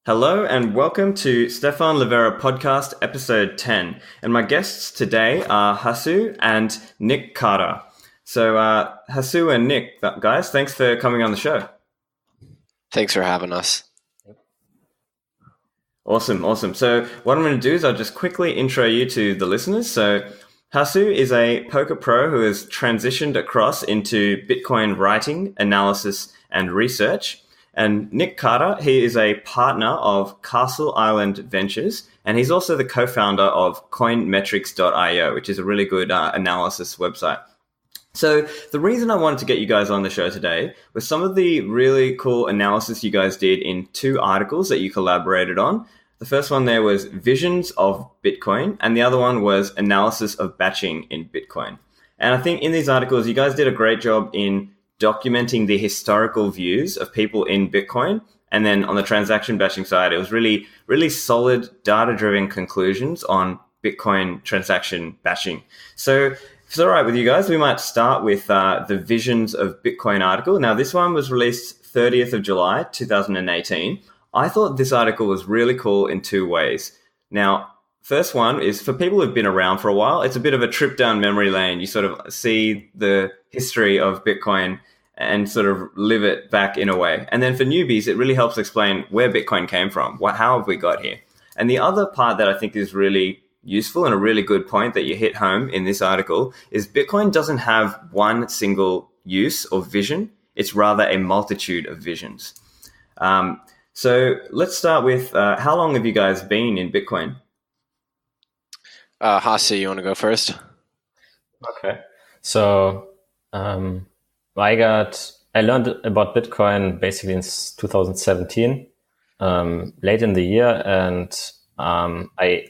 Hello and welcome to Stefan Livera Podcast Episode 10. And my guests today are Hasu and Nic Carter. So Hasu and Nic, guys, thanks for coming on the show. Thanks for having us. Awesome. So what I'm going to do is I'll just quickly intro you to the listeners. So Hasu is a poker pro who has transitioned across into Bitcoin writing, analysis, and research. And Nic Carter, he is a partner of Castle Island Ventures, and he's also the co-founder of coinmetrics.io, which is a really good analysis website. So the reason I wanted to get you guys on the show today was some of the really cool analysis you guys did in two articles that you collaborated on. The first one there was Visions of Bitcoin, and the other one was Analysis of Batching in Bitcoin. And I think in these articles, you guys did a great job in documenting the historical views of people in Bitcoin. And then on the transaction batching side, it was really, really solid data-driven conclusions on Bitcoin transaction batching. So if it's all right with you guys, we might start with the Visions of Bitcoin article. Now, this one was released 30th of July, 2018. I thought this article was really cool in two ways. Now, first one is for people who've been around for a while, it's a bit of a trip down memory lane. You sort of see the history of Bitcoin and sort of live it back in a way. And then for newbies, it really helps explain where Bitcoin came from. How have we got here? And the other part that I think is really useful and a really good point that you hit home in this article is Bitcoin doesn't have one single use or vision. It's rather a multitude of visions. So let's start with how long have you guys been in Bitcoin? Hasu, you want to go first? Okay. So I learned about Bitcoin basically in 2017, late in the year, and I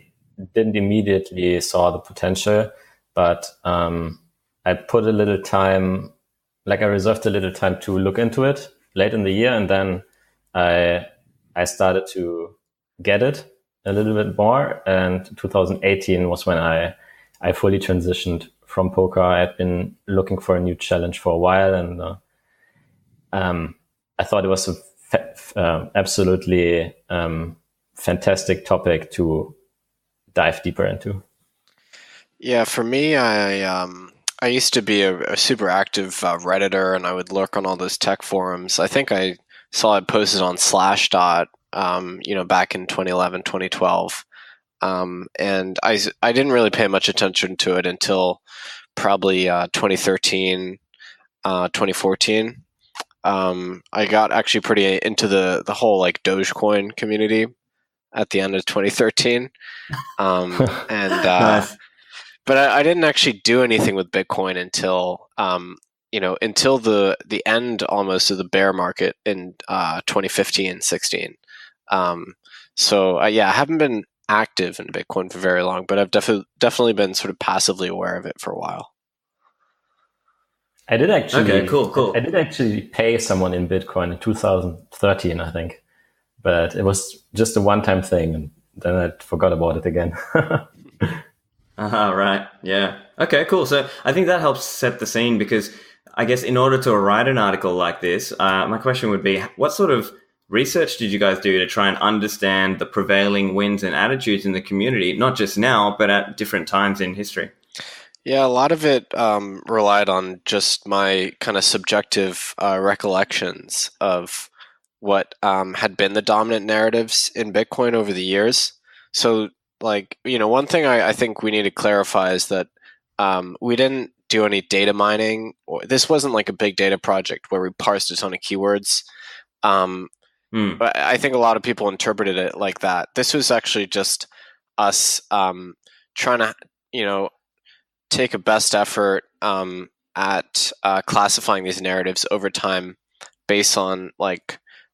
didn't immediately saw the potential, but I put a little time, I reserved a little time to look into it late in the year, and then I started to get it a little bit more, and 2018 was when I fully transitioned from poker. I had been looking for a new challenge for a while, and I thought it was a absolutely fantastic topic to dive deeper into. Yeah, for me, I used to be a super active Redditor, and I would lurk on all those tech forums. I think I saw it posted on Slashdot, back in 2011, 2012. And I didn't really pay much attention to it until probably 2013, 2014. I got actually pretty into the whole Dogecoin community at the end of 2013. Nice. But I didn't actually do anything with Bitcoin until until the end almost of the bear market in 2015, 16. I haven't been active in Bitcoin for very long, but I've definitely been sort of passively aware of it for a while. I did actually. Okay, cool. I did actually pay someone in Bitcoin in 2013, I think, but it was just a one-time thing, and then I forgot about it again. Right. Yeah. Okay, cool. So I think that helps set the scene because I guess in order to write an article like this, my question would be, what sort of research did you guys do to try and understand the prevailing winds and attitudes in the community, not just now, but at different times in history? Yeah, a lot of it relied on just my kind of subjective recollections of what had been the dominant narratives in Bitcoin over the years. So, one thing I think we need to clarify is that we didn't do any data mining. This wasn't like a big data project where we parsed a ton of keywords. But I think a lot of people interpreted it like that. This was actually just us trying to, take a best effort at classifying these narratives over time based on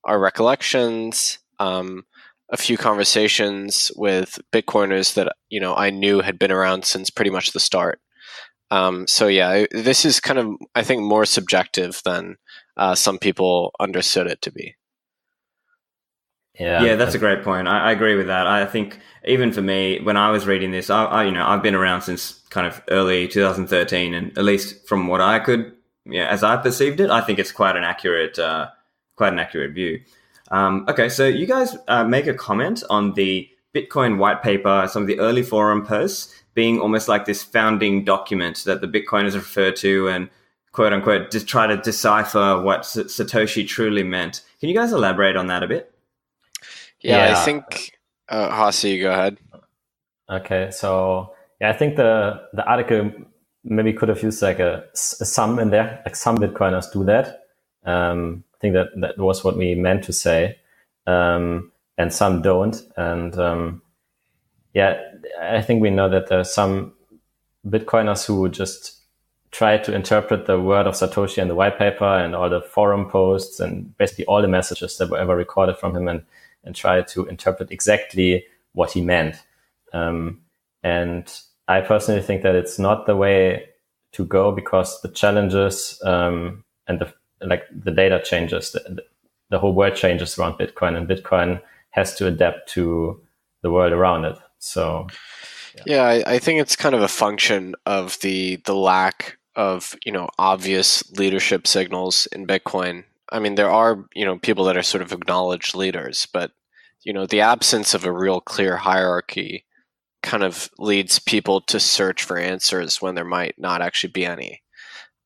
our recollections, a few conversations with Bitcoiners that I knew had been around since pretty much the start. This is kind of, I think, more subjective than some people understood it to be. Yeah, that's a great point. I agree with that. I think even for me, when I was reading this, I've been around since kind of early 2013, and at least from what I could, as I perceived it, I think it's quite an accurate view. Okay, so you guys make a comment on the Bitcoin white paper, some of the early forum posts being almost like this founding document that the Bitcoiners refer to and quote unquote just try to decipher what Satoshi truly meant. Can you guys elaborate on that a bit? Yeah. I think Hasu, go ahead. Okay, so I think the article maybe could have used like a sum in there, like some Bitcoiners do that. I think that was what we meant to say, and some don't. And I think we know that there are some Bitcoiners who just try to interpret the word of Satoshi in the white paper and all the forum posts and basically all the messages that were ever recorded from him and try to interpret exactly what he meant. And I personally think that it's not the way to go, because the challenges and the data changes, the whole world changes around Bitcoin, and Bitcoin has to adapt to the world around it. So, I think it's kind of a function of the lack of obvious leadership signals in Bitcoin. I mean, there are people that are sort of acknowledged leaders, but the absence of a real clear hierarchy kind of leads people to search for answers when there might not actually be any.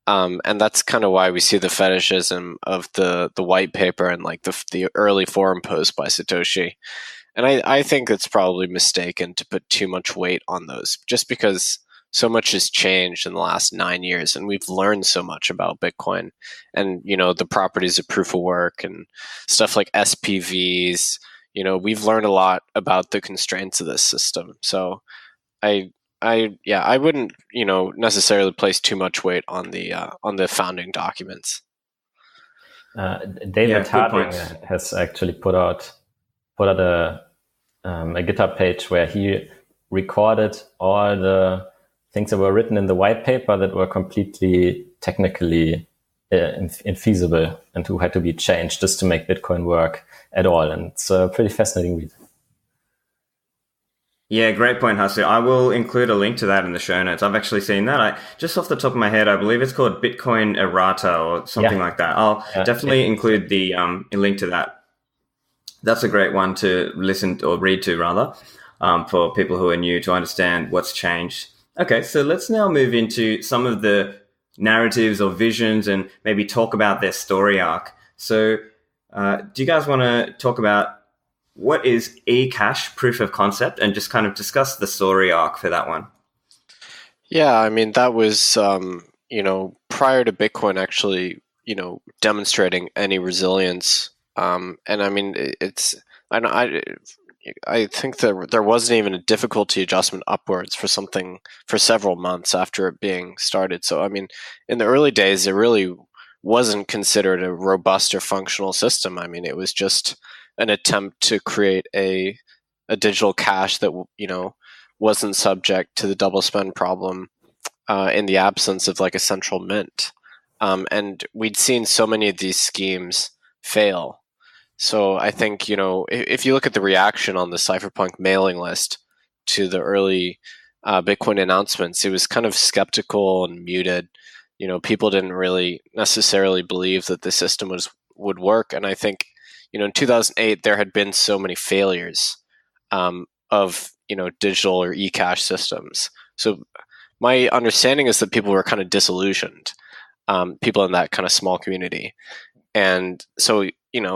And that's kind of why we see the fetishism of the white paper and like the early forum post by Satoshi. And I think it's probably mistaken to put too much weight on those, just because so much has changed in the last 9 years, and we've learned so much about Bitcoin and the properties of proof of work and stuff like SPVs. We've learned a lot about the constraints of this system. So I wouldn't necessarily place too much weight on the founding documents. David Harding has actually put out a GitHub page where he recorded all the things that were written in the white paper that were completely technically infeasible and who had to be changed just to make Bitcoin work at all. And it's a pretty fascinating read. Yeah, great point, Hasu. I will include a link to that in the show notes. I've actually seen that. Just off the top of my head, I believe it's called Bitcoin Errata or something like that. I'll definitely include the a link to that. That's a great one to listen or read to, rather, for people who are new to understand what's changed. Okay, so let's now move into some of the narratives or visions and maybe talk about their story arc. So do you guys want to talk about what is eCash proof of concept and just kind of discuss the story arc for that one? Yeah, I mean, that was, prior to Bitcoin actually, demonstrating any resilience. And I mean, I think that there wasn't even a difficulty adjustment upwards for several months after it being started. So, I mean, in the early days, it really wasn't considered a robust or functional system. I mean, it was just an attempt to create a digital cash that wasn't subject to the double spend problem in the absence of like a central mint. And we'd seen so many of these schemes fail. So I think if you look at the reaction on the Cypherpunk mailing list to the early Bitcoin announcements, it was kind of skeptical and muted. People didn't really necessarily believe that the system would work. And I think in 2008, there had been so many failures of digital or eCash systems. So my understanding is that people were kind of disillusioned, people in that kind of small community. And so,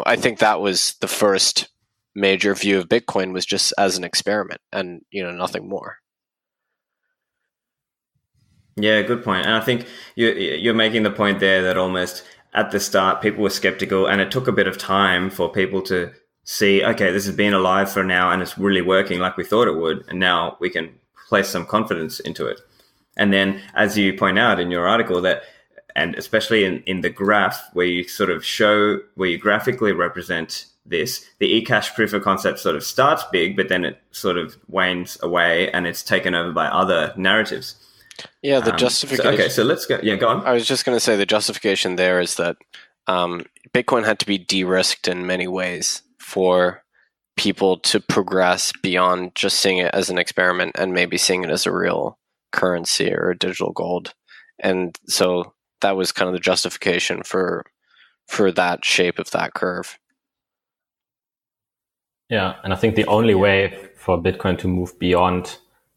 I think that was the first major view of Bitcoin, was just as an experiment and, nothing more. Yeah, good point. And I think you're making the point there that almost at the start, people were skeptical, and it took a bit of time for people to see, okay, this has been alive for now and it's really working like we thought it would. And now we can place some confidence into it. And then, as you point out in your article, that, and especially in the graph where you sort of show, where you graphically represent this, the eCash proof of concept sort of starts big, but then it sort of wanes away and it's taken over by other narratives. Yeah, the justification. So let's go. Yeah, go on. I was just going to say the justification there is that Bitcoin had to be de-risked in many ways for people to progress beyond just seeing it as an experiment and maybe seeing it as a real currency or a digital gold. And so that was kind of the justification for that shape of that curve. Yeah, and I think the only way for Bitcoin to move beyond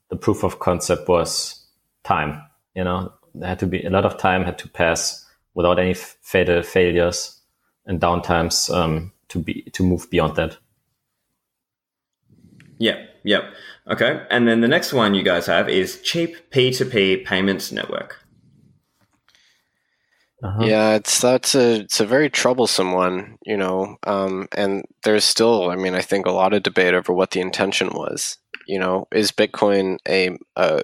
the proof of concept was time. There had to be a lot of time had to pass without any fatal failures and downtimes to move beyond that. Yep. Okay, and then the next one you guys have is cheap P2P payments network. Yeah, it's a very troublesome one, and there's still, I think a lot of debate over what the intention was. Is Bitcoin a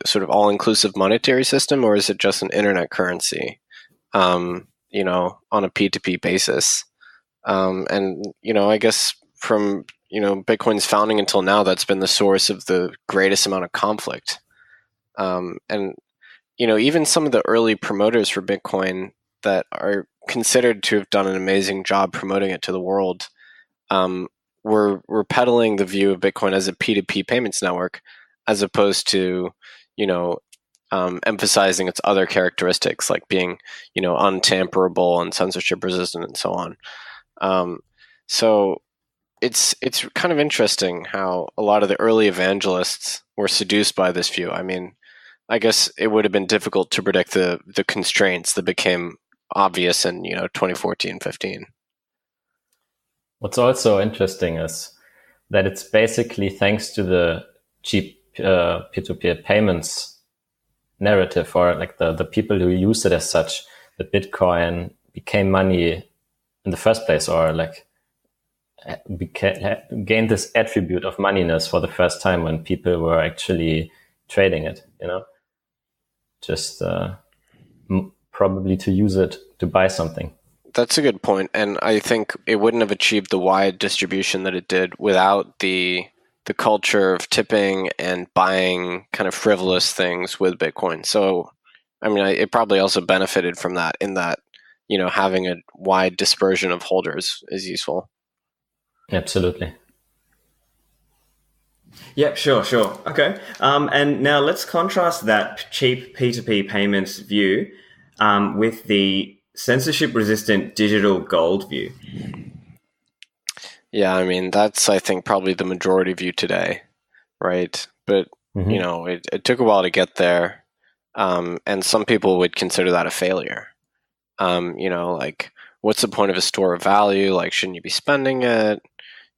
sort of all-inclusive monetary system, or is it just an internet currency, on a P2P basis? I guess from, Bitcoin's founding until now, that's been the source of the greatest amount of conflict. And even some of the early promoters for Bitcoin that are considered to have done an amazing job promoting it to the world, were peddling the view of Bitcoin as a P2P payments network, as opposed to, emphasizing its other characteristics like being, untamperable and censorship resistant and so on. So it's kind of interesting how a lot of the early evangelists were seduced by this view. I guess it would have been difficult to predict the constraints that became obvious in 2014-15. What's also interesting is that it's basically thanks to the cheap P2P payments narrative, or like the people who use it as such, that Bitcoin became money in the first place, or like gained this attribute of moneyness for the first time when people were actually trading it, just probably to use it to buy something. That's a good point, and I think it wouldn't have achieved the wide distribution that it did without the culture of tipping and buying kind of frivolous things with Bitcoin. So, it probably also benefited from that, in that, having a wide dispersion of holders is useful. Absolutely. Yep, sure. Okay, and now let's contrast that cheap P2P payments view with the censorship-resistant digital gold view. Yeah, that's, I think, probably the majority view today, right? But, it took a while to get there, and some people would consider that a failure. Like, what's the point of a store of value? Like, shouldn't you be spending it?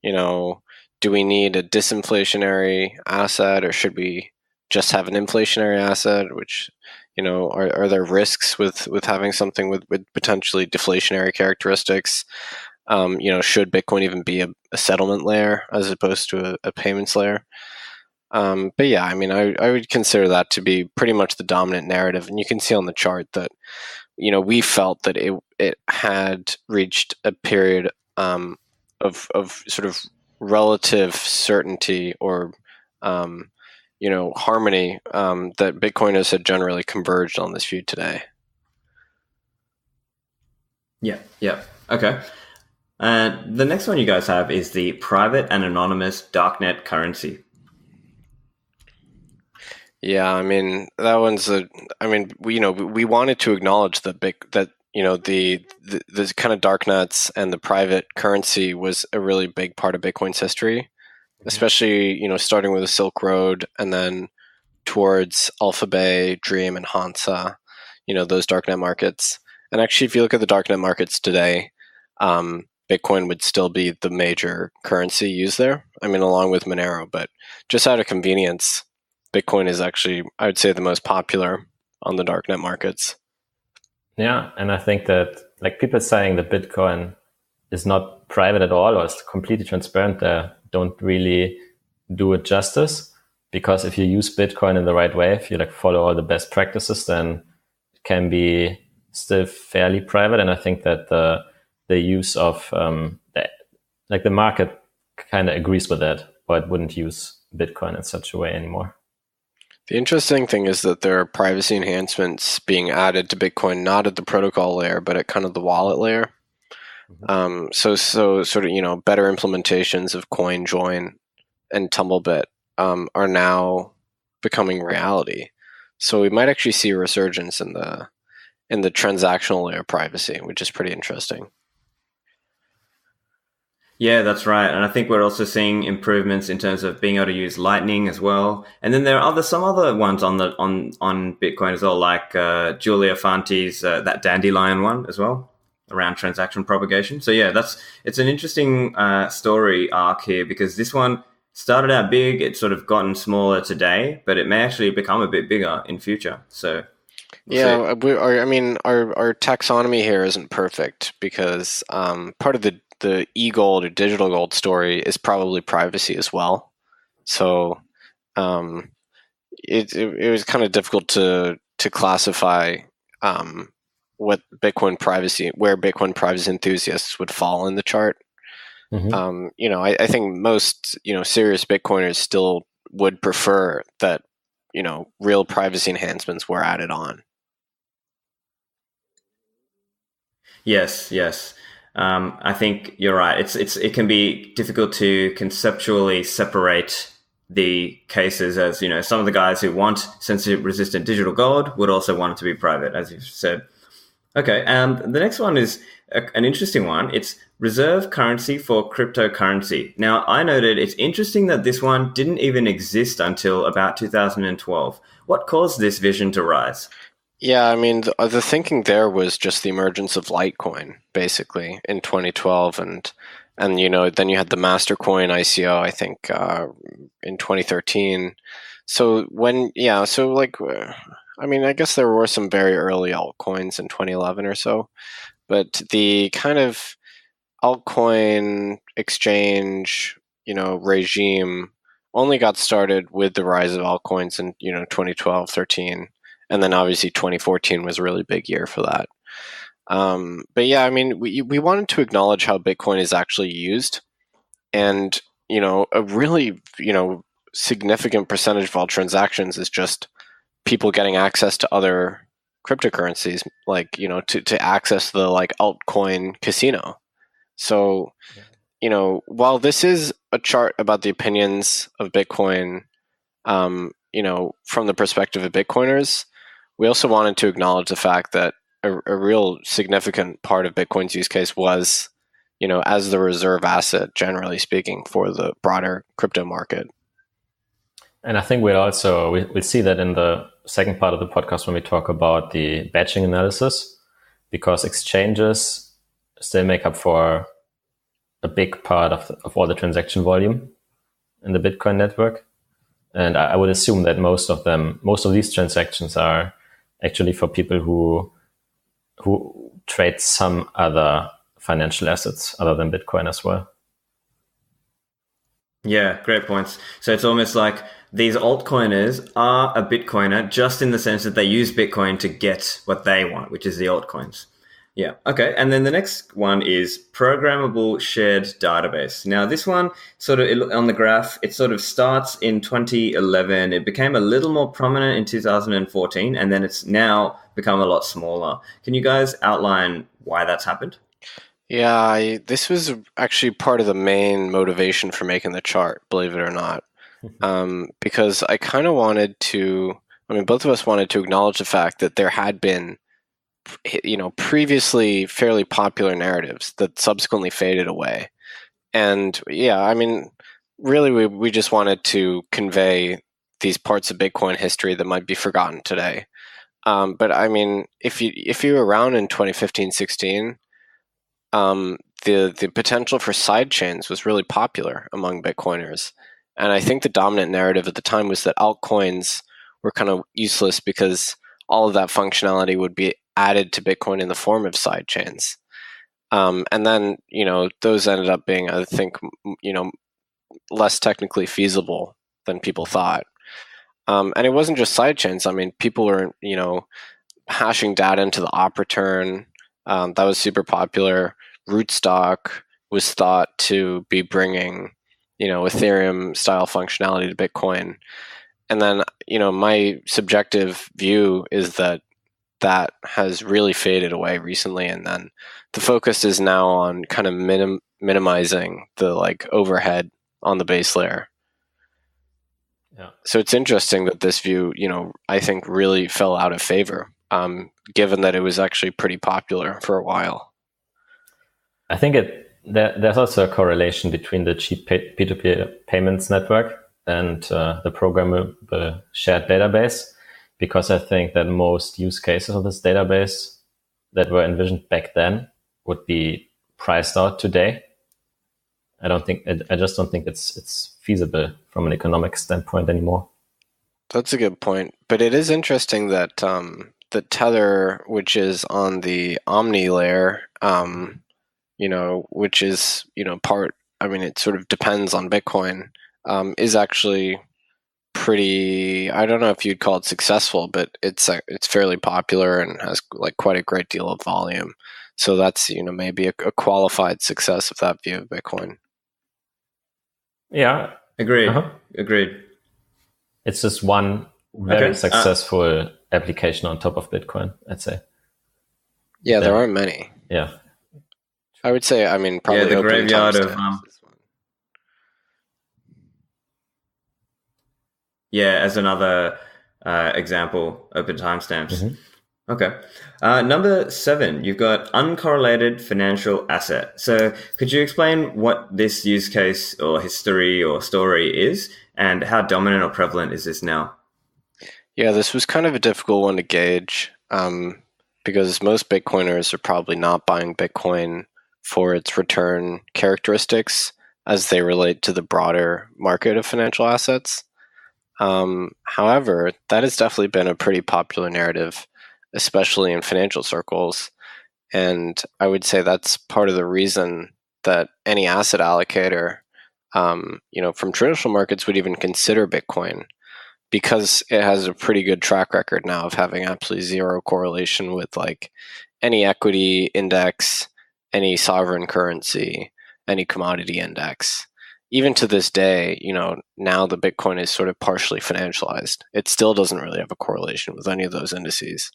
Do we need a disinflationary asset, or should we just have an inflationary asset? Which, are there risks with having something with potentially deflationary characteristics? Should Bitcoin even be a settlement layer as opposed to a payments layer? But yeah, I would consider that to be pretty much the dominant narrative. And you can see on the chart that, we felt that it had reached a period of sort of relative certainty, or harmony, that Bitcoiners had generally converged on this view today. Yeah. Okay. The next one you guys have is the private and anonymous darknet currency. Yeah, that one's we wanted to acknowledge that the kind of darknets and the private currency was a really big part of Bitcoin's history, especially, starting with the Silk Road and then towards Alphabet, Dream, and Hansa, those darknet markets. And actually, if you look at the darknet markets today, Bitcoin would still be the major currency used there. Along with Monero, but just out of convenience, Bitcoin is actually, I would say, the most popular on the darknet markets. Yeah, and I think that, like, people saying that Bitcoin is not private at all or is completely transparent, they don't really do it justice. Because if you use Bitcoin in the right way, if you follow all the best practices, then it can be still fairly private. And I think that the use of the market kind of agrees with that, or it wouldn't use Bitcoin in such a way anymore. The interesting thing is that there are privacy enhancements being added to Bitcoin, not at the protocol layer, but at kind of the wallet layer. So sort of, better implementations of CoinJoin and Tumblebit are now becoming reality. So we might actually see a resurgence in the transactional layer of privacy, which is pretty interesting. Yeah, that's right. And I think we're also seeing improvements in terms of being able to use Lightning as well. And then there are some other ones on Bitcoin as well, like Julia Fanti's that Dandelion one as well around transaction propagation. So yeah, it's an interesting story arc here, because this one started out big. It's sort of gotten smaller today, but it may actually become a bit bigger in future. So yeah, our taxonomy here isn't perfect, because part of the e-gold or digital gold story is probably privacy as well. So it was kind of difficult to classify what Bitcoin privacy, where Bitcoin privacy enthusiasts would fall in the chart. I think most serious Bitcoiners still would prefer that real privacy enhancements were added on. Yes. I think you're right. It can be difficult to conceptually separate the cases, as some of the guys who want censorship resistant digital gold would also want it to be private, as you've said. Okay, and the next one is an interesting one. It's reserve currency for cryptocurrency. Now, I noted it's interesting that this one didn't even exist until about 2012. What caused this vision to rise? Yeah, I mean, the thinking there was just the emergence of Litecoin, basically, in 2012, and then you had the Mastercoin ICO, I think, in 2013. So I guess there were some very early altcoins in 2011 or so, but the kind of altcoin exchange, regime only got started with the rise of altcoins in 2012, 13. And then obviously 2014 was a really big year for that. But yeah, I mean, we wanted to acknowledge how Bitcoin is actually used. And, a really, significant percentage of all transactions is just people getting access to other cryptocurrencies, like, to access the like altcoin casino. So, while this is a chart about the opinions of Bitcoin, from the perspective of Bitcoiners, we also wanted to acknowledge the fact that a real significant part of Bitcoin's use case was, as the reserve asset, generally speaking, for the broader crypto market. And I think we'll see that in the second part of the podcast when we talk about the batching analysis, because exchanges still make up for a big part of all the transaction volume in the Bitcoin network. And I would assume that most of these transactions are actually for people who trade some other financial assets other than Bitcoin as well. Yeah, great points. So it's almost like these altcoiners are a Bitcoiner, just in the sense that they use Bitcoin to get what they want, which is the altcoins. Yeah. Okay. And then the next one is programmable shared database. Now, this one on the graph, it sort of starts in 2011. It became a little more prominent in 2014, and then it's now become a lot smaller. Can you guys outline why that's happened? Yeah, this was actually part of the main motivation for making the chart, believe it or not. Because I kind of both of us wanted to acknowledge the fact that there had been previously fairly popular narratives that subsequently faded away. And yeah, I mean, really, we just wanted to convey these parts of Bitcoin history that might be forgotten today. But I mean, if you were around in 2015, 16, the potential for sidechains was really popular among Bitcoiners. And I think the dominant narrative at the time was that altcoins were kind of useless because all of that functionality would be added to Bitcoin in the form of sidechains. And then, those ended up being, I think, less technically feasible than people thought. And it wasn't just sidechains. I mean, people were, hashing data into the op return. That was super popular. Rootstock was thought to be bringing, Ethereum style functionality to Bitcoin. And then, my subjective view is that has really faded away recently. And then the focus is now on kind of minimizing the like overhead on the base layer. Yeah. So it's interesting that this view, I think really fell out of favor, given that it was actually pretty popular for a while. I think it there's also a correlation between the cheap P2P payments network and the programmable shared database, because I think that most use cases of this database that were envisioned back then would be priced out today. I just don't think it's feasible from an economic standpoint anymore. That's a good point. But it is interesting that the Tether, which is on the Omni layer, which is, it sort of depends on Bitcoin, is actually pretty, I don't know if you'd call it successful, but it's fairly popular and has like quite a great deal of volume. So that's, maybe a qualified success of that view of Bitcoin. Yeah. Agreed. Uh-huh. Agreed. It's just one very successful application on top of Bitcoin, I'd say. Yeah, there aren't many. Yeah. I would say, probably the open graveyard of as another example, open timestamps. Mm-hmm. Okay. Number 7, you've got uncorrelated financial asset. So could you explain what this use case or history or story is, and how dominant or prevalent is this now? Yeah, this was kind of a difficult one to gauge because most Bitcoiners are probably not buying Bitcoin for its return characteristics as they relate to the broader market of financial assets. However, that has definitely been a pretty popular narrative, especially in financial circles. And I would say that's part of the reason that any asset allocator, from traditional markets would even consider Bitcoin, because it has a pretty good track record now of having absolutely zero correlation with like any equity index, any sovereign currency, any commodity index. Even to this day, now the Bitcoin is sort of partially financialized. It still doesn't really have a correlation with any of those indices.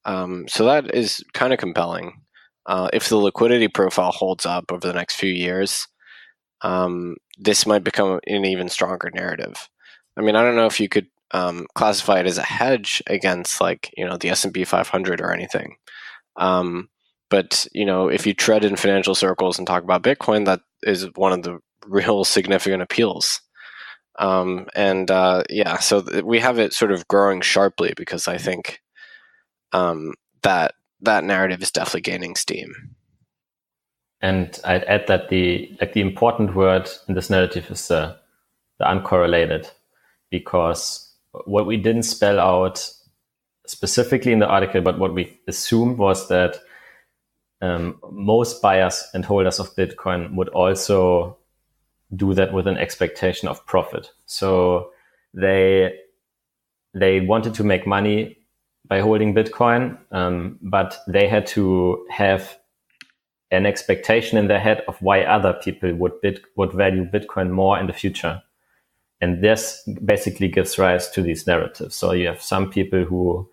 So that is kind of compelling. If the liquidity profile holds up over the next few years, this might become an even stronger narrative. I don't know if you could classify it as a hedge against the S&P 500 or anything. But if you tread in financial circles and talk about Bitcoin, that is one of the real significant appeals. So we have it sort of growing sharply because I think that narrative is definitely gaining steam. And I'd add that the important word in this narrative is the uncorrelated, because what we didn't spell out specifically in the article, but what we assumed was that most buyers and holders of Bitcoin would also do that with an expectation of profit. So they wanted to make money by holding Bitcoin, but they had to have an expectation in their head of why other people would value Bitcoin more in the future. And this basically gives rise to these narratives. So you have some people who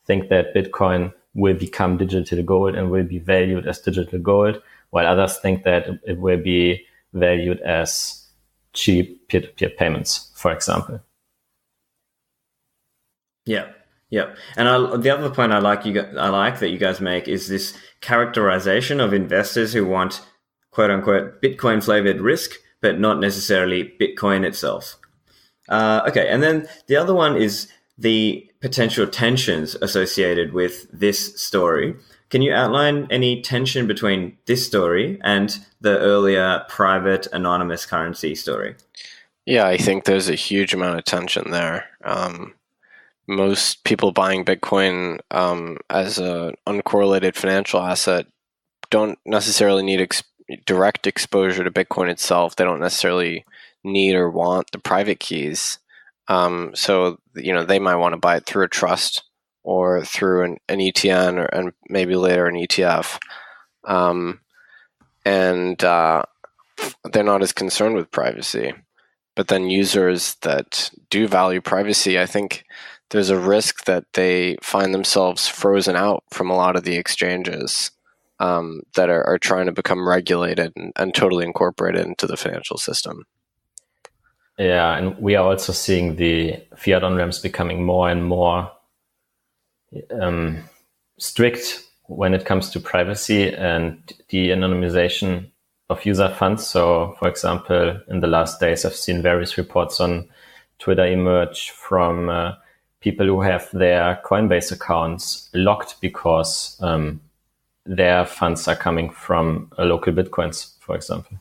think that Bitcoin will become digital gold and will be valued as digital gold, while others think that it will be valued as cheap peer-to-peer payments, for example. Yeah. And the other point I like that you guys make is this characterization of investors who want quote unquote Bitcoin flavored risk, but not necessarily Bitcoin itself. Okay, and then the other one is the potential tensions associated with this story. Can you outline any tension between this story and the earlier private anonymous currency story? Yeah, I think there's a huge amount of tension there. Most people buying Bitcoin as an uncorrelated financial asset don't necessarily need direct exposure to Bitcoin itself. They don't necessarily need or want the private keys. So they might want to buy it through a trust or through an ETN and maybe later an ETF. And they're not as concerned with privacy. But then users that do value privacy, I think there's a risk that they find themselves frozen out from a lot of the exchanges that are trying to become regulated and totally incorporated into the financial system. Yeah, and we are also seeing the fiat on-ramps becoming more and more strict when it comes to privacy and de-anonymization of user funds. So, for example, in the last days, I've seen various reports on Twitter emerge from people who have their Coinbase accounts locked because their funds are coming from local Bitcoins, for example.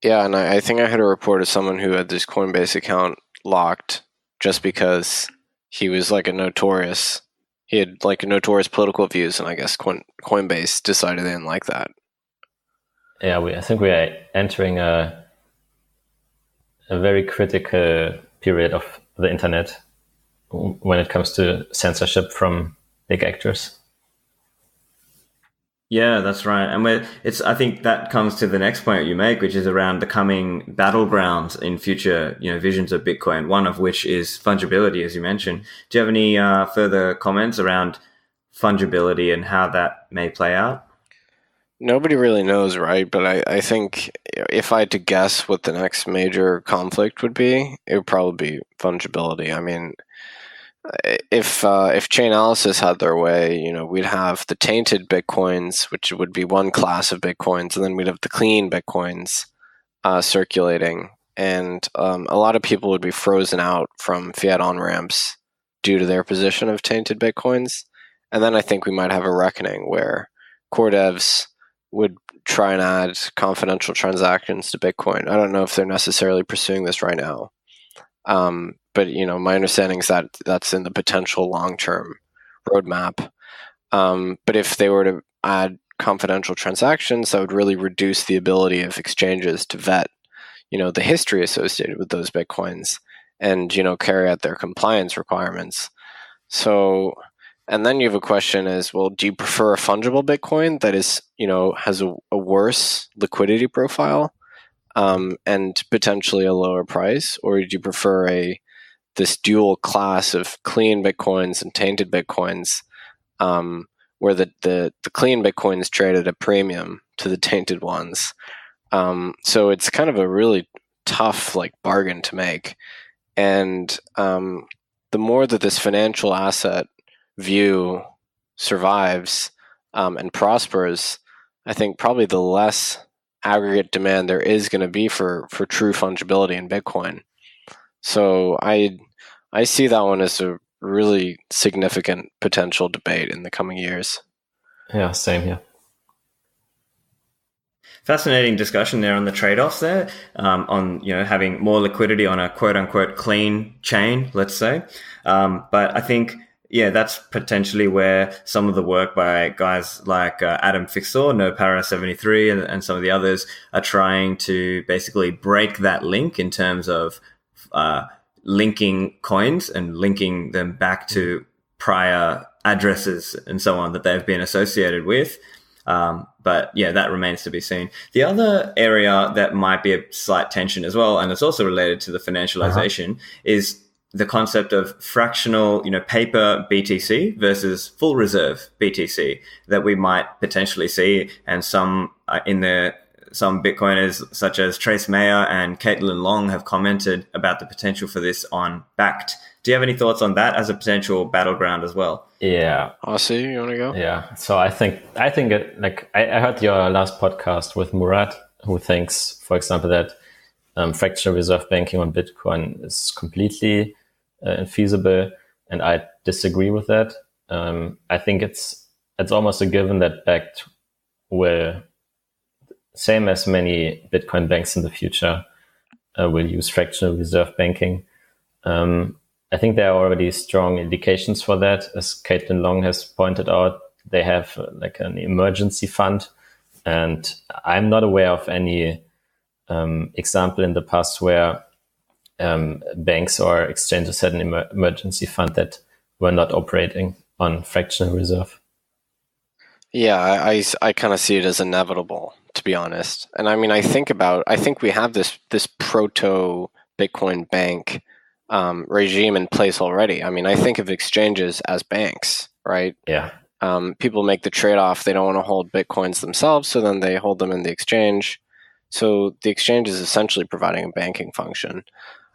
Yeah, and I think I had a report of someone who had this Coinbase account locked just because he was like he had like notorious political views, and I guess Coinbase decided they didn't like that. Yeah, I think we are entering a very critical period of the internet when it comes to censorship from big actors. Yeah, that's right. And I think that comes to the next point you make, which is around the coming battlegrounds in future, visions of Bitcoin, one of which is fungibility, as you mentioned. Do you have any further comments around fungibility and how that may play out? Nobody really knows, right? But I think if I had to guess what the next major conflict would be, it would probably be fungibility. I mean, if Chainalysis had their way, we'd have the tainted Bitcoins, which would be one class of Bitcoins, and then we'd have the clean Bitcoins circulating. And a lot of people would be frozen out from fiat on-ramps due to their position of tainted Bitcoins. And then I think we might have a reckoning where core devs would try and add confidential transactions to Bitcoin. I don't know if they're necessarily pursuing this right now. But my understanding is that that's in the potential long-term roadmap. But if they were to add confidential transactions, that would really reduce the ability of exchanges to vet, the history associated with those Bitcoins and, carry out their compliance requirements. So, and then you have a question is, well, do you prefer a fungible Bitcoin that is, has a worse liquidity profile and potentially a lower price, or do you prefer this dual class of clean Bitcoins and tainted Bitcoins, where the clean Bitcoins trade at a premium to the tainted ones? So it's kind of a really tough bargain to make. And the more that this financial asset view survives and prospers, I think probably the less aggregate demand there is going to be for true fungibility in Bitcoin. So I see that one as a really significant potential debate in the coming years. Yeah, same here. Fascinating discussion there on the trade-offs there, on having more liquidity on a quote-unquote clean chain, let's say. But I think, that's potentially where some of the work by guys like Adam Fixor, NoPara73, and some of the others are trying to basically break that link in terms of linking coins and linking them back to prior addresses and so on that they've been associated with. But that remains to be seen. The other area that might be a slight tension as well, and it's also related to the financialization, is the concept of fractional, paper BTC versus full reserve BTC that we might potentially see. And some Bitcoiners such as Trace Mayer and Caitlin Long have commented about the potential for this on Bakkt. Do you have any thoughts on that as a potential battleground as well? Yeah. Hasu, you want to go? Yeah. So I think it, I heard your last podcast with Murat, who thinks, for example, that fractional reserve banking on Bitcoin is completely infeasible, and I disagree with that. I think it's almost a given that Bakkt will, same as many Bitcoin banks in the future, will use fractional reserve banking. I think there are already strong indications for that. As Caitlin Long has pointed out, they have an emergency fund, and I'm not aware of any example in the past where banks or exchanges had an emergency fund that were not operating on fractional reserve. Yeah, I kind of see it as inevitable, to be honest. And I mean, I think we have this proto Bitcoin bank regime in place already. I mean, I think of exchanges as banks, right? Yeah. People make the trade-off. They don't want to hold Bitcoins themselves, so then they hold them in the exchange. So the exchange is essentially providing a banking function.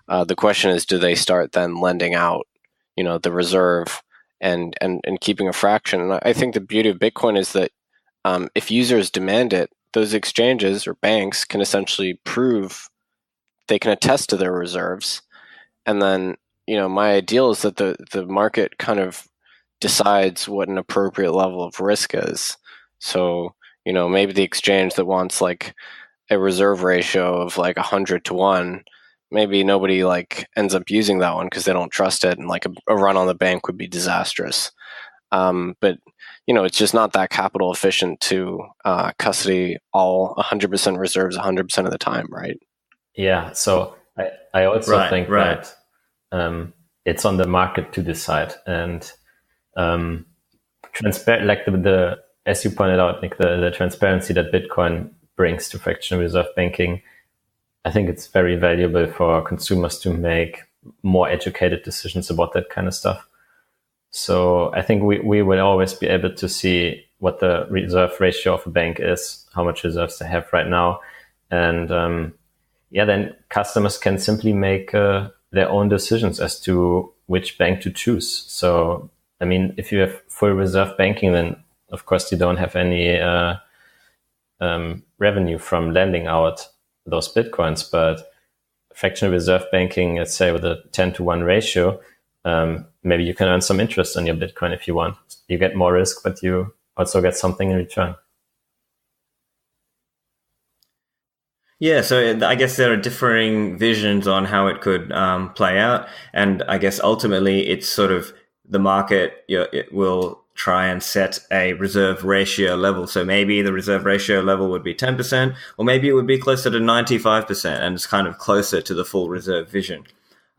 The question is, do they start then lending out, the reserve and keeping a fraction? And I think the beauty of Bitcoin is that if users demand it, those exchanges or banks can essentially prove, they can attest to their reserves. And then, my ideal is that the market kind of decides what an appropriate level of risk is. So, maybe the exchange that wants like a reserve ratio of like 100 to 1, maybe nobody like ends up using that one because they don't trust it, and like a run on the bank would be disastrous. But it's just not that capital efficient to custody all 100% reserves 100% of the time, right? Yeah. So I also think right. that it's on the market to decide, and transparent, like the as you pointed out, Nick, the transparency that Bitcoin brings to fractional reserve banking, I think it's very valuable for consumers to make more educated decisions about that kind of stuff. So I think we will always be able to see what the reserve ratio of a bank is, how much reserves they have right now. And then customers can simply make their own decisions as to which bank to choose. So, I mean, if you have full reserve banking, then of course you don't have any revenue from lending out those Bitcoins. But fractional reserve banking, let's say with a 10 to 1 ratio, maybe you can earn some interest on your Bitcoin if you want. You get more risk, but you also get something in return. Yeah, so I guess there are differing visions on how it could play out. And I guess ultimately it's sort of the market, it will try and set a reserve ratio level. So maybe the reserve ratio level would be 10%, or maybe it would be closer to 95%, and it's kind of closer to the full reserve vision.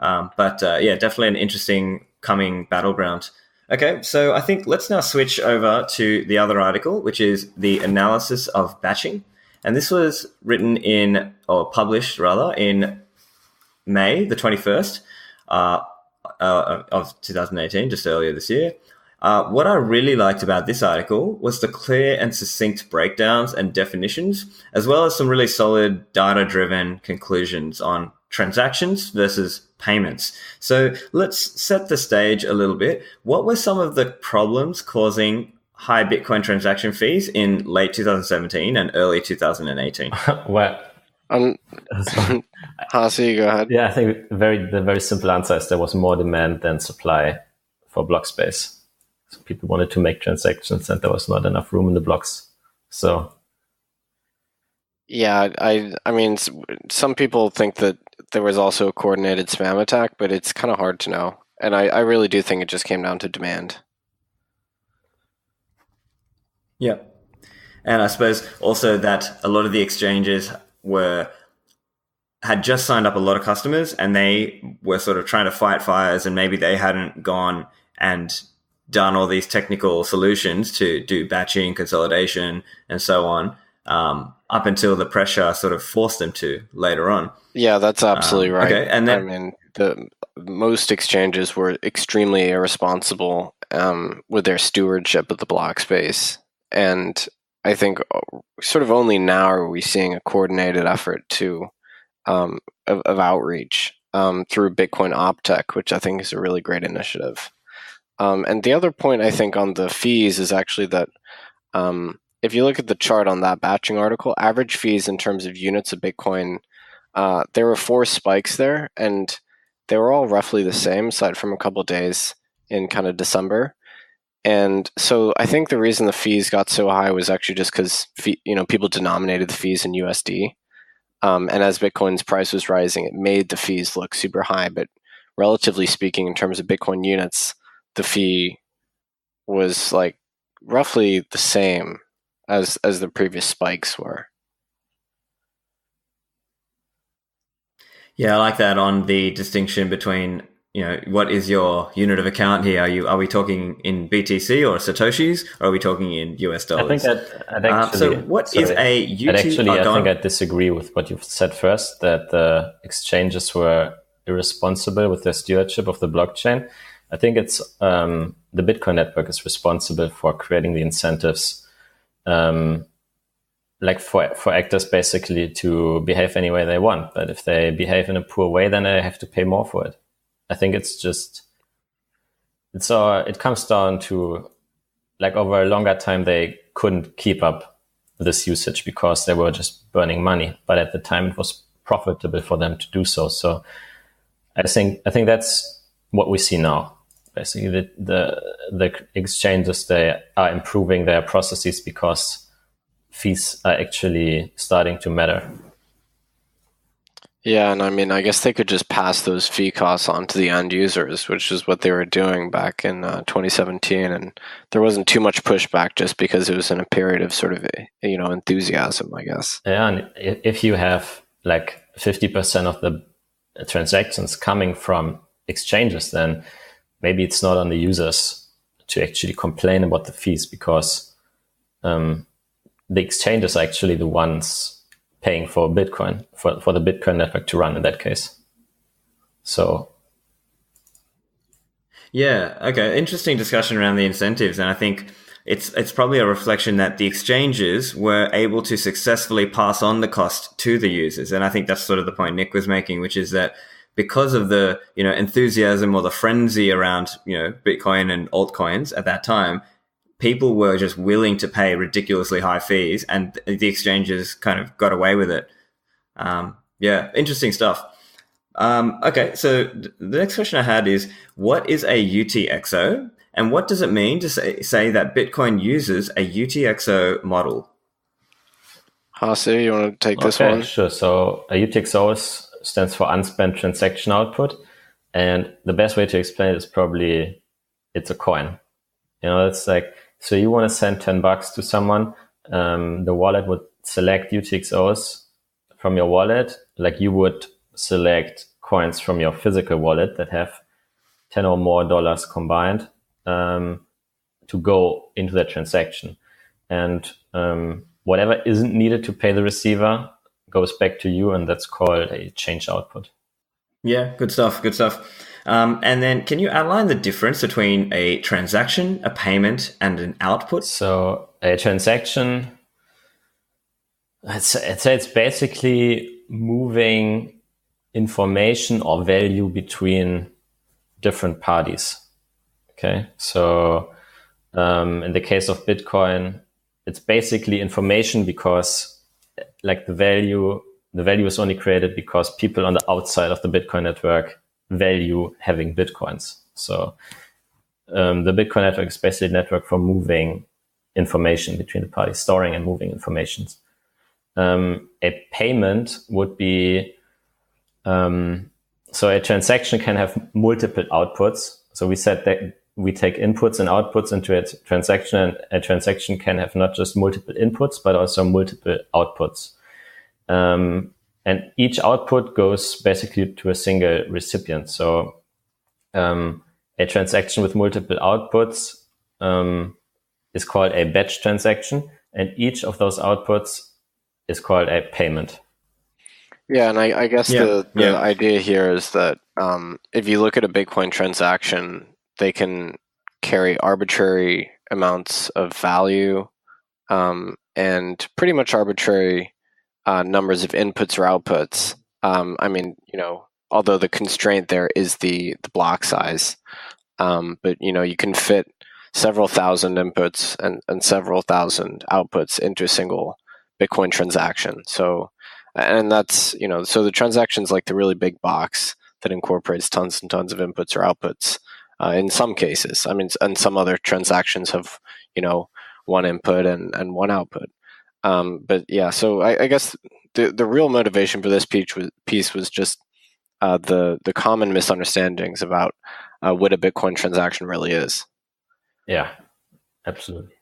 But definitely an interesting coming battleground. Okay, so I think let's now switch over to the other article, which is the analysis of batching. And this was written published in May the 21st of 2018, just earlier this year. What I really liked about this article was the clear and succinct breakdowns and definitions, as well as some really solid data-driven conclusions on transactions versus payments. So let's set the stage a little bit. What were some of the problems causing high Bitcoin transaction fees in late 2017 and early 2018? Well, Hasu, go ahead. Yeah, I think the very simple answer is there was more demand than supply for block space. So people wanted to make transactions and there was not enough room in the blocks. So yeah, I mean, some people think that there was also a coordinated spam attack, but it's kind of hard to know. And I really do think it just came down to demand. Yeah. And I suppose also that a lot of the exchanges had just signed up a lot of customers, and they were sort of trying to fight fires, and maybe they hadn't gone and done all these technical solutions to do batching, consolidation, and so on, up until the pressure sort of forced them to later on. Yeah, that's absolutely right. Okay, and then, I mean, most exchanges were extremely irresponsible with their stewardship of the block space. And I think sort of only now are we seeing a coordinated effort of outreach through Bitcoin OpTech, which I think is a really great initiative. And the other point I think on the fees is actually that if you look at the chart on that batching article, average fees in terms of units of Bitcoin, there were 4 spikes there, and they were all roughly the same, aside from a couple of days in kind of December. And so I think the reason the fees got so high was actually just because people denominated the fees in USD. And as Bitcoin's price was rising, it made the fees look super high. But relatively speaking, in terms of Bitcoin units, the fee was like roughly the same as the previous spikes were. Yeah, I like that on the distinction between, what is your unit of account here? Are we talking in BTC or Satoshis, or are we talking in US dollars? I think that actually. So what is a UT? I think I disagree with what you've said first, that the exchanges were irresponsible with their stewardship of the blockchain. I think it's the Bitcoin network is responsible for creating the incentives, like for actors basically to behave any way they want. But if they behave in a poor way, then they have to pay more for it. I think it comes down to, like, over a longer time, they couldn't keep up this usage because they were just burning money. But at the time, it was profitable for them to do so. So I think that's what we see now. Basically, the exchanges, they are improving their processes because fees are actually starting to matter. Yeah, and I mean, I guess they could just pass those fee costs on to the end users, which is what they were doing back in 2017, and there wasn't too much pushback just because it was in a period of sort of enthusiasm, I guess. Yeah, and if you have like 50% of the transactions coming from exchanges, then maybe it's not on the users to actually complain about the fees because the exchanges are actually the ones paying for Bitcoin, for the Bitcoin network to run in that case. So. Yeah, okay. Interesting discussion around the incentives. And I think it's probably a reflection that the exchanges were able to successfully pass on the cost to the users. And I think that's sort of the point Nic was making, which is that because of the, enthusiasm or the frenzy around, Bitcoin and altcoins at that time, people were just willing to pay ridiculously high fees, and the exchanges kind of got away with it. Yeah, interesting stuff. Okay, so the next question I had is, what is a UTXO, and what does it mean to say that Bitcoin uses a UTXO model? Hasu, you want to take this one? Sure. So a UTXO stands for unspent transaction output, and the best way to explain it is probably it's a coin. It's like, so you want to send $10 to someone, the wallet would select UTXOs from your wallet, like you would select coins from your physical wallet that have 10 or more dollars combined to go into that transaction. And whatever isn't needed to pay the receiver goes back to you, and that's called a change output. Yeah, good stuff. And then can you outline the difference between a transaction, a payment, and an output? So a transaction, I'd say it's basically moving information or value between different parties. Okay, so in the case of Bitcoin, it's basically information because like the value is only created because people on the outside of the Bitcoin network value having Bitcoins. So the Bitcoin network is basically a network for moving information between the parties, storing and moving information. A payment would be, so a transaction can have multiple outputs. So we said that we take inputs and outputs into a transaction, and a transaction can have not just multiple inputs, but also multiple outputs. And each output goes basically to a single recipient. So a transaction with multiple outputs is called a batch transaction, and each of those outputs is called a payment. Yeah, and I guess the idea here is that if you look at a Bitcoin transaction, they can carry arbitrary amounts of value and pretty much arbitrary numbers of inputs or outputs. I mean, although the constraint there is the block size, but you can fit several thousand inputs and several thousand outputs into a single Bitcoin transaction. So, and that's so the transaction's like the really big box that incorporates tons and tons of inputs or outputs. In some cases, I mean, and some other transactions have one input and one output. But yeah, so I guess the real motivation for this piece was just the common misunderstandings about what a Bitcoin transaction really is. Yeah, absolutely.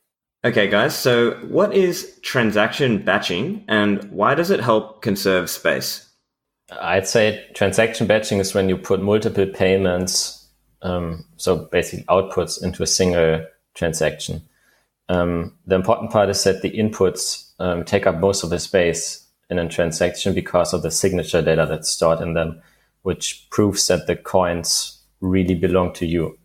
Okay, guys. So what is transaction batching, and why does it help conserve space? I'd say transaction batching is when you put multiple payments, so basically outputs, into a single transaction. The important part is that the inputs take up most of the space in a transaction because of the signature data that's stored in them, which proves that the coins really belong to you.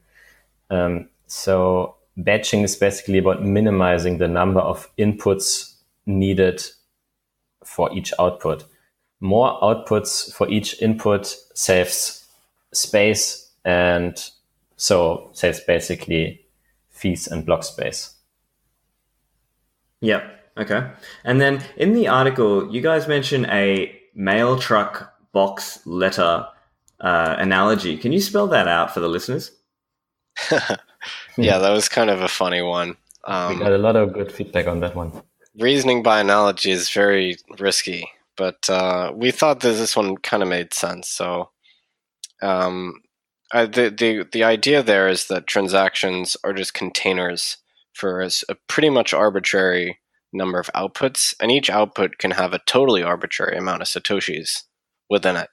So batching is basically about minimizing the number of inputs needed for each output. More outputs for each input saves space, and so saves basically fees and block space. Yep. Okay. And then in the article, you guys mention a mail truck box letter analogy. Can you spell that out for the listeners? Yeah, that was kind of a funny one. We got a lot of good feedback on that one. Reasoning by analogy is very risky, but we thought that this one kind of made sense. So the idea there is that transactions are just containers for a pretty much arbitrary number of outputs, and each output can have a totally arbitrary amount of satoshis within it.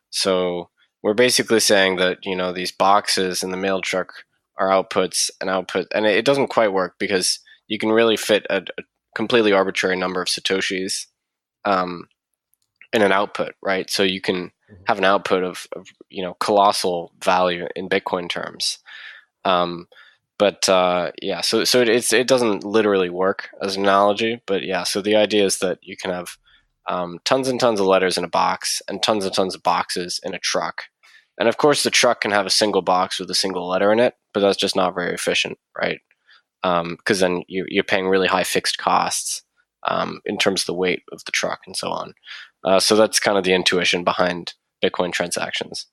So we're basically saying that, these boxes in the mail truck are outputs, and it doesn't quite work because you can really fit a completely arbitrary number of satoshis in an output, right? So you can have an output of colossal value in Bitcoin terms. So it doesn't literally work as an analogy, but yeah. So the idea is that you can have tons and tons of letters in a box and tons of boxes in a truck. And of course, the truck can have a single box with a single letter in it, but that's just not very efficient, right? Because then you're paying really high fixed costs in terms of the weight of the truck and so on. So that's kind of the intuition behind Bitcoin transactions.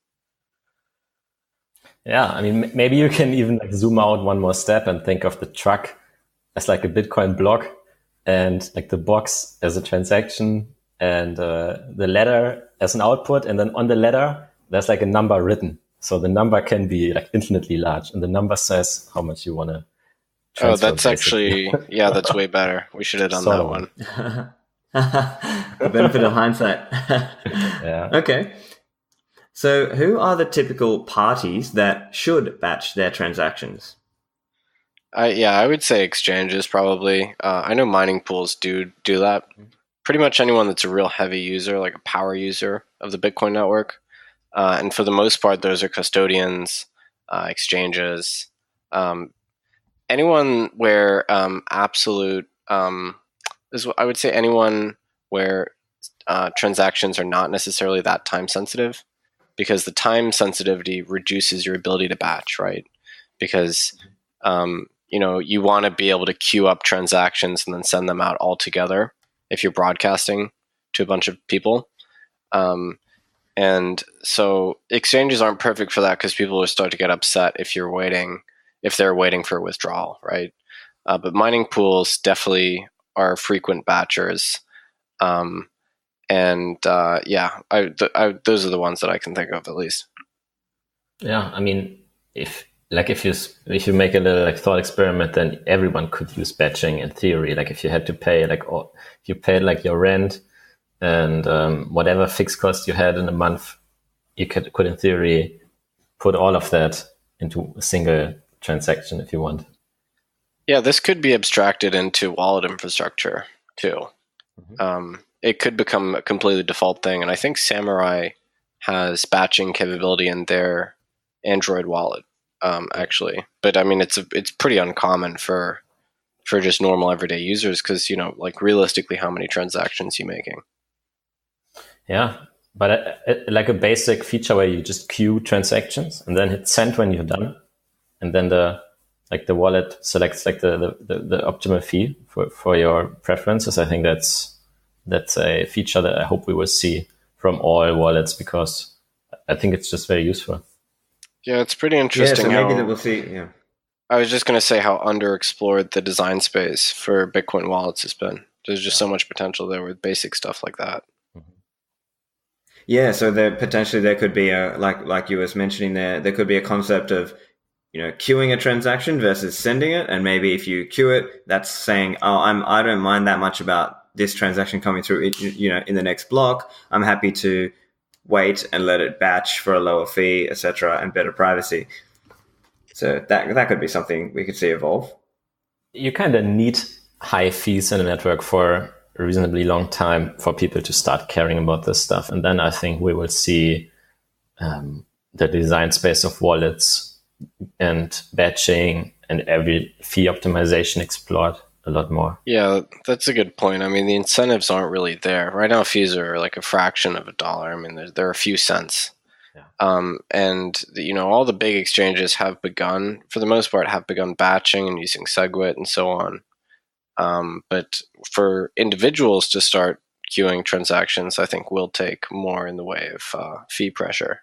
Yeah, I mean, maybe you can even zoom out one more step and think of the truck as like a Bitcoin block, and like the box as a transaction, and the letter as an output, and then on the letter there's like a number written. So the number can be like infinitely large, and the number says how much you want to transfer. Oh, that's basically. Actually, yeah, that's way better. We should have done that one. The benefit of hindsight. Yeah. Okay. So who are the typical parties that should batch their transactions? I would say exchanges probably. I know mining pools do that. Pretty much anyone that's a real heavy user, like a power user of the Bitcoin network. And for the most part, those are custodians, exchanges, anyone where absolute is, I would say, anyone where transactions are not necessarily that time sensitive, because the time sensitivity reduces your ability to batch, right? Because you want to be able to queue up transactions and then send them out all together if you're broadcasting to a bunch of people. And so exchanges aren't perfect for that, because people will start to get upset if they're waiting for a withdrawal, right? But mining pools definitely are frequent batchers. Those are the ones that I can think of, at least. Yeah, I mean, if you make a little thought experiment, then everyone could use batching in theory. Like if you had to pay if you paid your rent and whatever fixed cost you had in a month, you could in theory put all of that into a single transaction if you want. Yeah, this could be abstracted into wallet infrastructure too. Mm-hmm. It could become a completely default thing, and I think Samurai has batching capability in their Android wallet, actually. But I mean, it's pretty uncommon for just normal everyday users, because realistically, how many transactions are you making? Yeah, but like a basic feature where you just queue transactions and then hit send when you're done, and then the wallet selects the optimal fee for your preferences. I think that's a feature that I hope we will see from all wallets, because I think it's just very useful. Yeah, it's pretty interesting. Yeah, so maybe that we'll see. Yeah, I was just going to say how underexplored the design space for Bitcoin wallets has been. There's just so much potential there with basic stuff like that. Yeah, so there could be like you was mentioning there could be a concept of queuing a transaction versus sending it, and maybe if you queue it, that's saying, I don't mind that much about this transaction coming through in the next block. I'm happy to wait and let it batch for a lower fee, etc., and better privacy. So that could be something we could see evolve. You kind of need high fees in a network for a reasonably long time for people to start caring about this stuff. And then I think we will see the design space of wallets and batching and every fee optimization explored a lot more. Yeah, that's a good point. I mean, the incentives aren't really there. Right now, fees are like a fraction of $1. I mean, there are a few cents. Yeah. All the big exchanges have begun, for the most part, batching and using SegWit and so on. But for individuals to start queuing transactions, I think will take more in the way of fee pressure.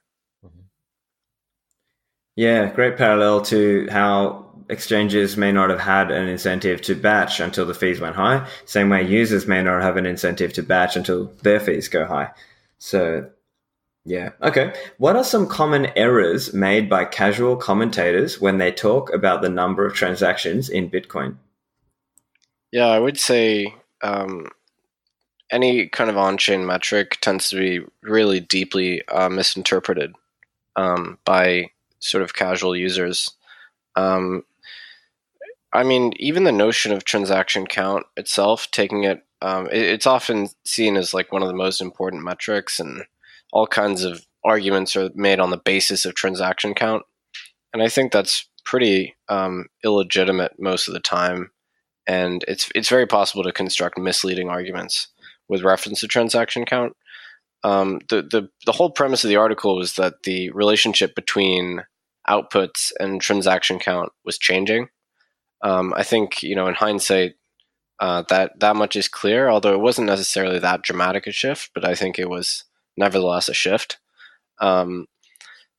Yeah, great parallel to how exchanges may not have had an incentive to batch until the fees went high. Same way users may not have an incentive to batch until their fees go high. So, yeah. Okay. What are some common errors made by casual commentators when they talk about the number of transactions in Bitcoin? Yeah, I would say any kind of on-chain metric tends to be really deeply misinterpreted by sort of casual users. I mean, even the notion of transaction count itself, taking it, it's often seen as like one of the most important metrics, and all kinds of arguments are made on the basis of transaction count. And I think that's pretty illegitimate most of the time. And it's very possible to construct misleading arguments with reference to transaction count. The whole premise of the article was that the relationship between outputs and transaction count was changing. I think, in hindsight, that much is clear, although it wasn't necessarily that dramatic a shift, but I think it was nevertheless a shift.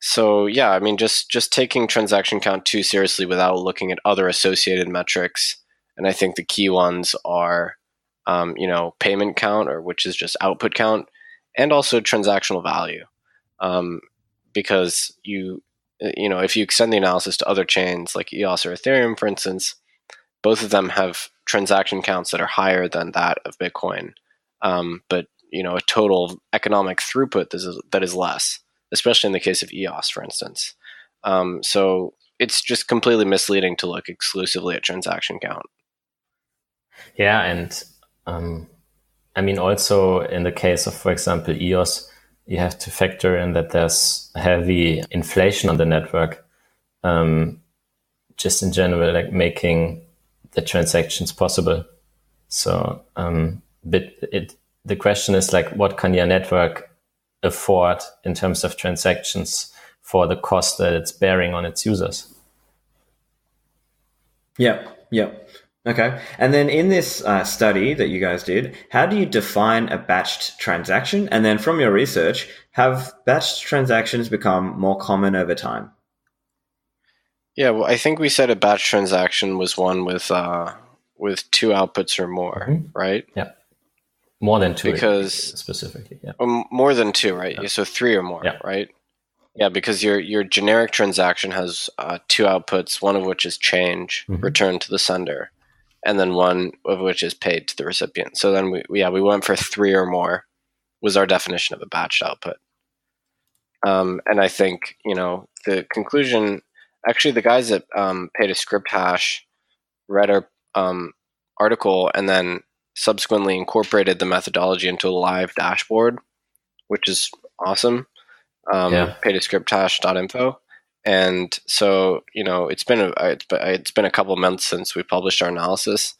So yeah, I mean, just taking transaction count too seriously without looking at other associated metrics, and I think the key ones are, payment count, or which is just output count, and also transactional value, because if you extend the analysis to other chains like EOS or Ethereum, for instance, both of them have transaction counts that are higher than that of Bitcoin, but a total economic throughput that is less, especially in the case of EOS, for instance. So it's just completely misleading to look exclusively at transaction count. Yeah, and I mean, also in the case of, for example, EOS, you have to factor in that there's heavy inflation on the network, just in general, like making the transactions possible. So, the question is like, what can your network afford in terms of transactions for the cost that it's bearing on its users? Yeah. Okay. And then in this study that you guys did, how do you define a batched transaction? And then from your research, have batched transactions become more common over time? Yeah, well, I think we said a batch transaction was one with two outputs or more, right? Yeah, more than two, because specifically. Yeah, more than two, right? Yeah. So three or more, right? Yeah, because your generic transaction has two outputs, one of which is change returned to the sender, and then one of which is paid to the recipient. So then we went for three or more was our definition of a batched output. And I think the conclusion. Actually, the guys that P2P Hash read our article and then subsequently incorporated the methodology into a live dashboard, which is awesome. P2P-hash.info. And so it's been a couple of months since we published our analysis,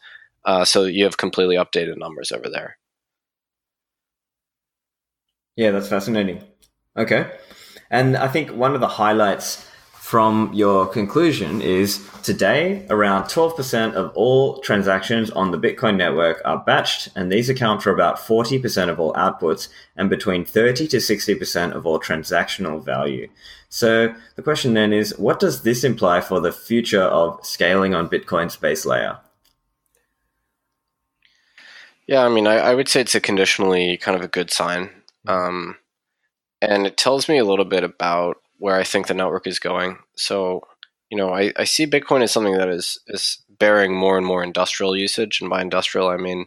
so you have completely updated numbers over there. Yeah, that's fascinating. Okay, and I think one of the highlights from your conclusion is today around 12% of all transactions on the Bitcoin network are batched, and these account for about 40% of all outputs and between 30 to 60% of all transactional value. So the question then is, what does this imply for the future of scaling on Bitcoin's base layer? Yeah, I mean, I would say it's a conditionally kind of a good sign. And it tells me a little bit about where I think the network is going. So, I see Bitcoin as something that is bearing more and more industrial usage. And by industrial, I mean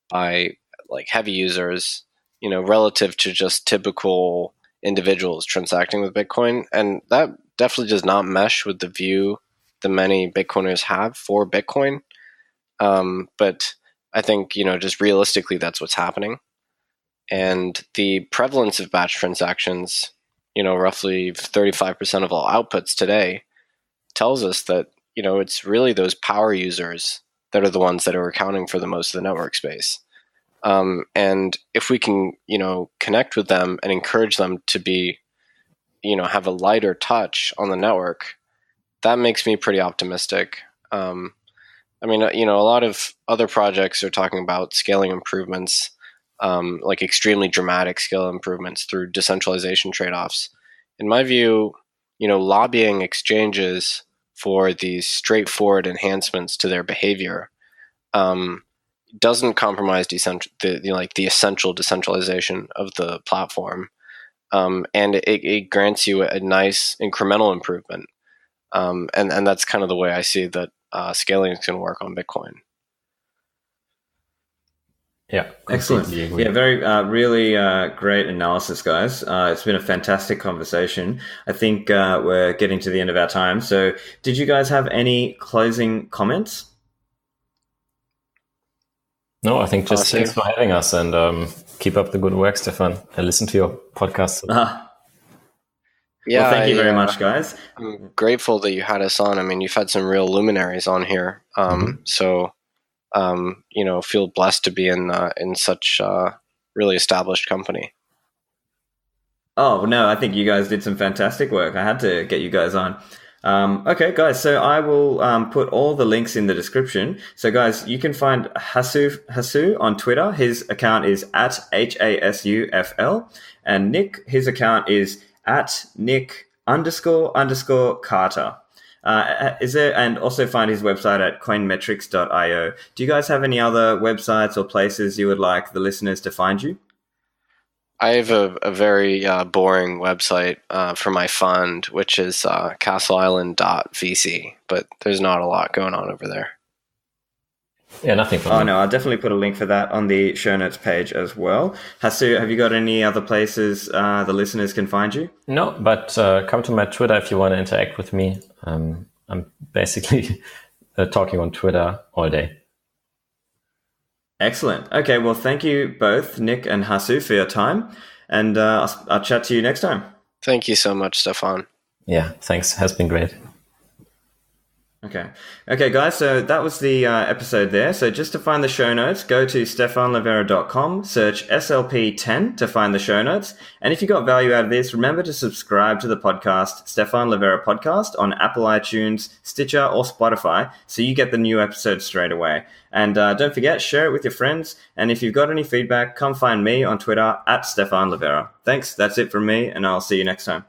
by like heavy users, relative to just typical individuals transacting with Bitcoin. And that definitely does not mesh with the view that many Bitcoiners have for Bitcoin. But I think, just realistically, that's what's happening. And the prevalence of batch transactions, roughly 35% of all outputs today, tells us that, it's really those power users that are the ones that are accounting for the most of the network space. And if we can, connect with them and encourage them to be, have a lighter touch on the network, that makes me pretty optimistic. I mean, a lot of other projects are talking about scaling improvements, like extremely dramatic scale improvements through decentralization trade-offs. In my view, lobbying exchanges for these straightforward enhancements to their behavior doesn't compromise the essential decentralization of the platform, and it grants you a nice incremental improvement, and that's kind of the way I see that scaling is going to work on Bitcoin. Yeah, excellent. agree. Yeah, very really great analysis, guys. It's been a fantastic conversation. I think we're getting to the end of our time. So, did you guys have any closing comments? No, I think just thanks for having us, and keep up the good work, Stefan. I listen to your podcast. Yeah, well, thank you very much, guys. I'm grateful that you had us on. I mean, you've had some real luminaries on here. So, feel blessed to be in such really established company. Oh, no, I think you guys did some fantastic work. I had to get you guys on. Okay, guys, so I will put all the links in the description. So, guys, you can find Hasu on Twitter. His account is at HASUFL. And Nic, his account is at Nic__Carter. And also find his website at coinmetrics.io. Do you guys have any other websites or places you would like the listeners to find you? I have a very boring website for my fund, which is castleisland.vc, but there's not a lot going on over there. Yeah, nothing for me. Oh, no, I'll definitely put a link for that on the show notes page as well. Hasu, have you got any other places the listeners can find you? No, but come to my Twitter if you want to interact with me. I'm basically talking on Twitter all day. Excellent. Okay, well, thank you both, Nic and Hasu, for your time. And I'll chat to you next time. Thank you so much, Stefan. Yeah, thanks. Has been great. Okay, guys, so that was the episode there. So just to find the show notes, go to stefanlivera.com, search SLP10 to find the show notes. And if you got value out of this, remember to subscribe to the podcast, Stefan Livera Podcast, on Apple iTunes, Stitcher, or Spotify, so you get the new episode straight away. And don't forget, share it with your friends. And if you've got any feedback, come find me on Twitter at Stefan Livera. Thanks, that's it from me, and I'll see you next time.